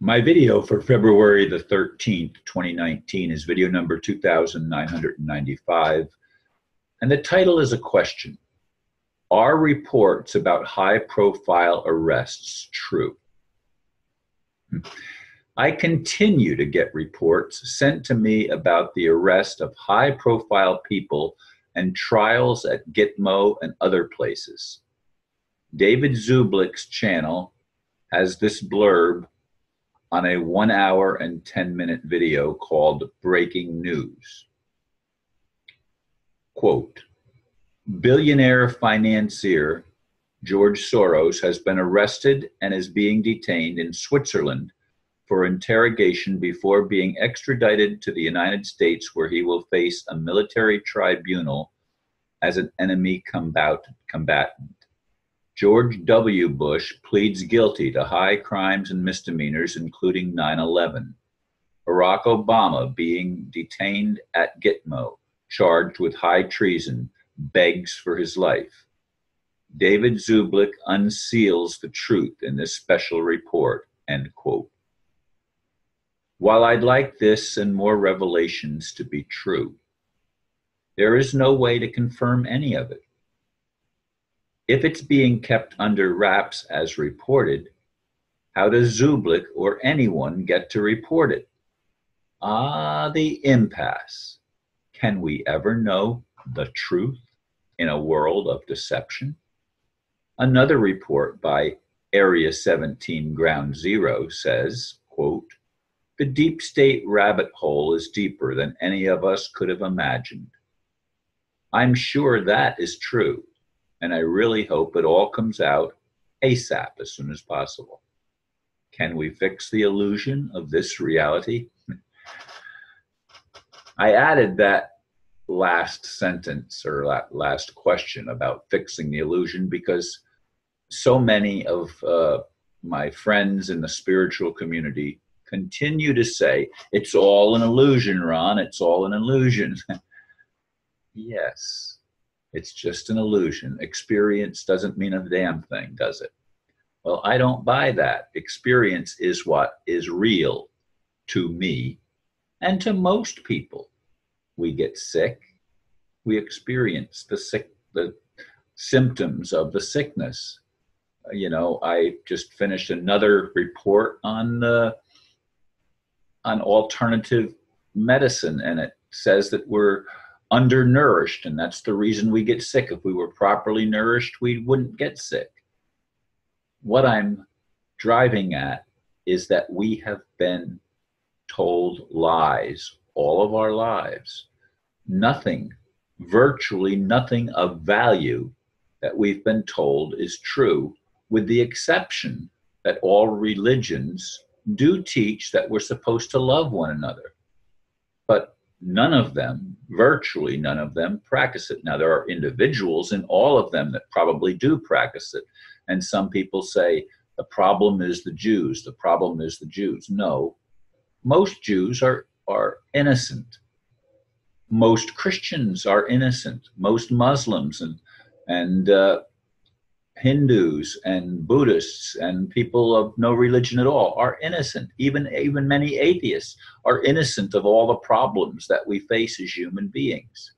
My video for February the 13th, 2019 is video number 2995, and the title is a question. Are reports about high-profile arrests true? I continue to get reports sent to me about the arrest of high-profile people and trials at Gitmo and other places. David Zublick's channel has this blurb on a 1 hour and 10-minute video called Breaking News. Quote, billionaire financier George Soros has been arrested and is being detained in Switzerland for interrogation before being extradited to the United States, where he will face a military tribunal as an enemy combatant. George W. Bush pleads guilty to high crimes and misdemeanors, including 9/11. Barack Obama, being detained at Gitmo, charged with high treason, begs for his life. David Zublick unseals the truth in this special report, end quote. While I'd like this and more revelations to be true, there is no way to confirm any of it. If it's being kept under wraps as reported, how does Zublick or anyone get to report it? Ah, the impasse. Can we ever know the truth in a world of deception? Another report by Area 17 Ground Zero says, quote, the deep state rabbit hole is deeper than any of us could have imagined. I'm sure that is true, and I really hope it all comes out ASAP, as soon as possible. Can we fix the illusion of this reality? I added that last sentence or that last question about fixing the illusion because so many of my friends in the spiritual community continue to say, it's all an illusion, Ron, it's all an illusion. Yes, it's just an illusion. Experience doesn't mean a damn thing, does it? Well, I don't buy that. Experience is what is real to me and to most people. We get sick, we experience the symptoms of the sickness. You know, I just finished another report on alternative medicine, and it says that we're undernourished, and that's the reason we get sick. If we were properly nourished, we wouldn't get sick. What I'm driving at is that we have been told lies all of our lives. Nothing, virtually nothing of value that we've been told is true, with the exception that all religions do teach that we're supposed to love one another. But none of them, virtually none of them, practice it. Now, there are individuals in all of them that probably do practice it. And some people say, the problem is the Jews, the problem is the Jews. No, most Jews are innocent. Most Christians are innocent. Most Muslims and Hindus and Buddhists and people of no religion at all are innocent. Even many atheists are innocent of all the problems that we face as human beings.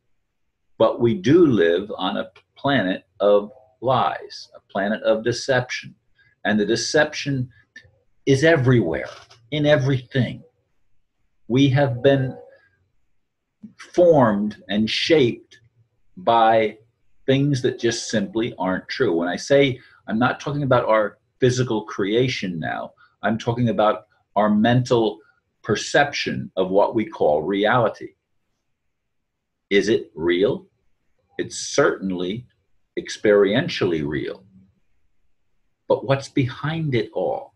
But we do live on a planet of lies, a planet of deception. And the deception is everywhere, in everything. We have been formed and shaped by things that just simply aren't true. When I say, I'm not talking about our physical creation now, I'm talking about our mental perception of what we call reality. Is it real? It's certainly experientially real. But what's behind it all?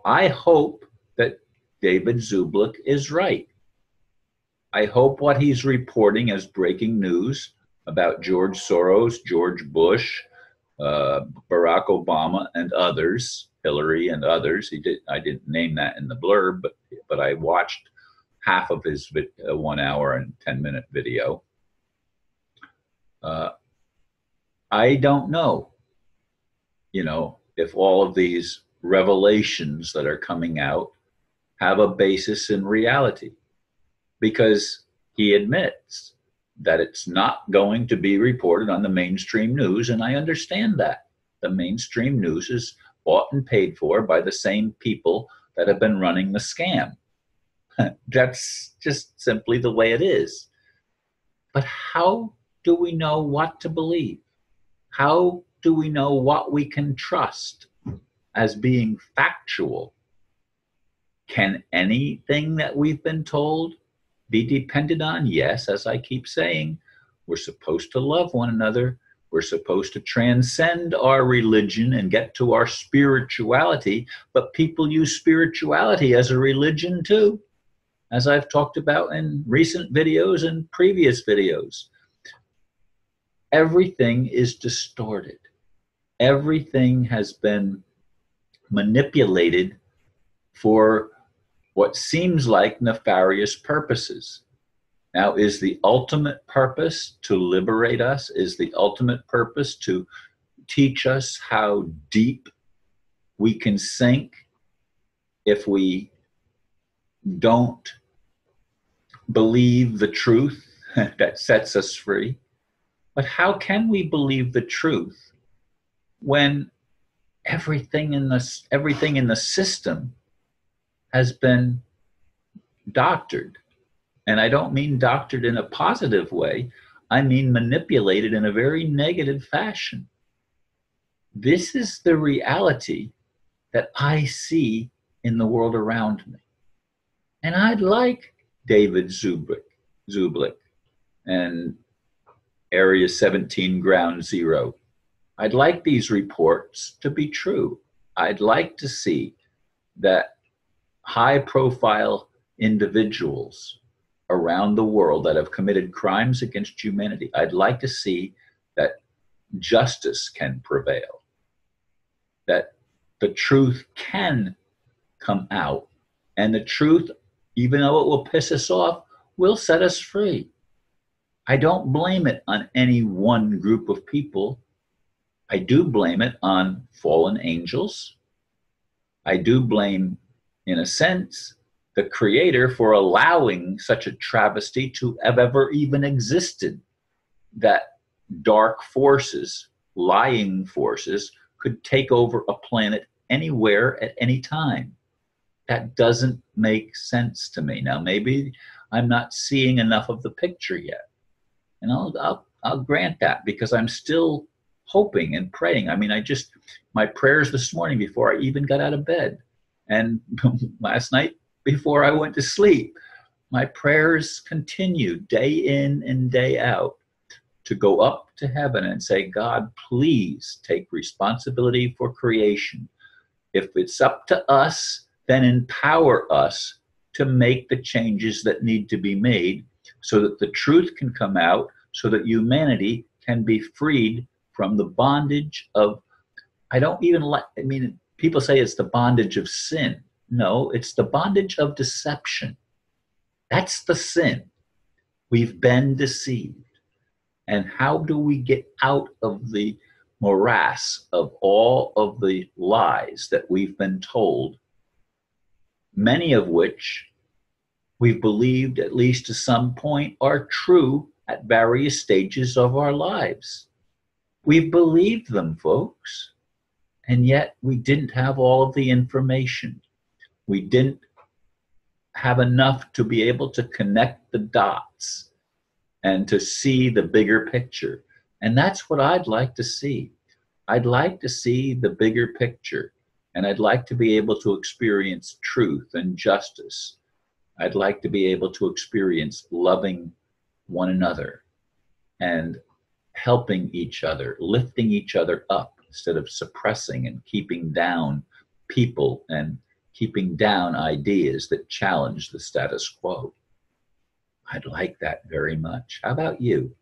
I hope that David Zublick is right. I hope what he's reporting as breaking news about George Soros, George Bush, Barack Obama, and others, Hillary and others. I didn't name that in the blurb, but I watched half of his 1 hour and 10-minute video. I don't know, if all of these revelations that are coming out have a basis in reality, because he admits that it's not going to be reported on the mainstream news. And I understand that. The mainstream news is bought and paid for by the same people that have been running the scam. That's just simply the way it is. But how do we know what to believe? How do we know what we can trust as being factual? Can anything that we've been told be depended on? Yes, as I keep saying, we're supposed to love one another. We're supposed to transcend our religion and get to our spirituality, but people use spirituality as a religion too, as I've talked about in recent videos and previous videos. Everything is distorted. Everything has been manipulated for what seems like nefarious purposes. Now, is the ultimate purpose to liberate us? Is the ultimate purpose to teach us how deep we can sink if we don't believe the truth that sets us free? But how can we believe the truth when everything in the system has been doctored? And I don't mean doctored in a positive way. I mean manipulated in a very negative fashion. This is the reality that I see in the world around me. And I'd like David Zublick and Area 17 Ground Zero. I'd like these reports to be true. I'd like to see that high-profile individuals around the world that have committed crimes against humanity, I'd like to see that justice can prevail, that the truth can come out, and the truth, even though it will piss us off, will set us free. I don't blame it on any one group of people. I do blame it on fallen angels. I do blame, in a sense, the Creator for allowing such a travesty to have ever even existed, that dark forces, lying forces, could take over a planet anywhere at any time. That doesn't make sense to me. Now, maybe I'm not seeing enough of the picture yet. And I'll grant that, because I'm still hoping and praying. I mean, my prayers this morning before I even got out of bed, and last night before I went to sleep, my prayers continue day in and day out to go up to heaven and say, God, please take responsibility for creation. If it's up to us, then empower us to make the changes that need to be made so that the truth can come out, so that humanity can be freed from the bondage of, people say it's the bondage of sin. No, it's the bondage of deception. That's the sin. We've been deceived. And how do we get out of the morass of all of the lies that we've been told, many of which we've believed, at least to some point, are true at various stages of our lives? We've believed them, folks, and yet we didn't have all of the information. We didn't have enough to be able to connect the dots and to see the bigger picture. And that's what I'd like to see. I'd like to see the bigger picture, and I'd like to be able to experience truth and justice. I'd like to be able to experience loving one another and helping each other, lifting each other up instead of suppressing and keeping down people and keeping down ideas that challenge the status quo. I'd like that very much. How about you?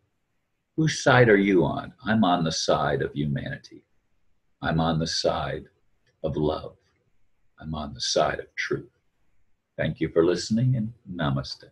Whose side are you on? I'm on the side of humanity. I'm on the side of love. I'm on the side of truth. Thank you for listening, and namaste.